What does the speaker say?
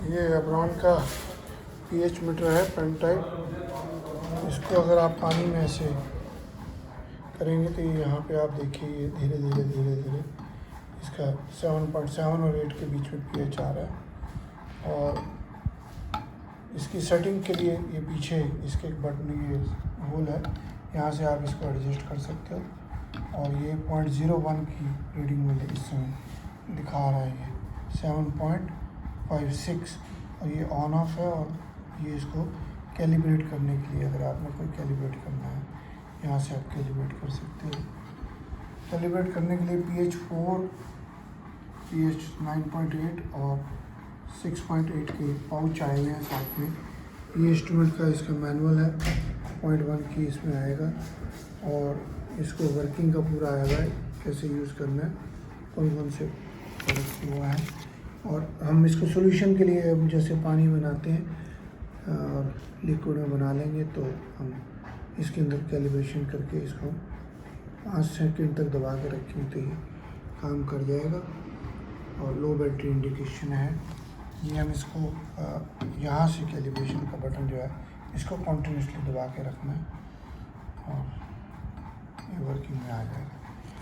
ये एब्रॉन का pH meter है पेन टाइप। इसको अगर आप पानी में ऐसे करेंगे तो ये यहाँ पे आप देखिए ये धीरे धीरे इसका 7.7 और 8 के बीच में पीएच आ रहा है। और इसकी सेटिंग के लिए ये पीछे इसके एक बटन ये होल है, यहाँ से आप इसको एडजस्ट कर सकते हो। और ये 0.01 की रीडिंग में इस समय दिखा रहा है, ये 7.56 और ये ऑन ऑफ है। और ये इसको कैलिब्रेट करने के लिए, अगर आपने कोई कैलिब्रेट करना है यहाँ से आप कैलिब्रेट कर सकते हो। कैलिब्रेट करने के लिए pH 4, pH 9.8 और 6.8 के पाउच आए हुए हैं साथ में। ये इंस्ट्रूमेंट का इसका मैनुअल है, 0.1 की इसमें आएगा और इसको वर्किंग का पूरा आएगा, कैसे यूज़ करना है, कौन कौन से प्रोडक्ट हुआ है। और हम इसको सॉल्यूशन के लिए जैसे पानी बनाते हैं और लिक्विड में बना लेंगे तो हम इसके अंदर कैलिब्रेशन करके इसको 5 सेकंड तक दबा के रखेंगे तो ये काम कर जाएगा। और लो बैटरी इंडिकेशन है। ये हम इसको यहाँ से कैलिब्रेशन का बटन जो है इसको कॉन्टिन्यूसली दबा के रखना है और ये वर्किंग में आ जाएगा।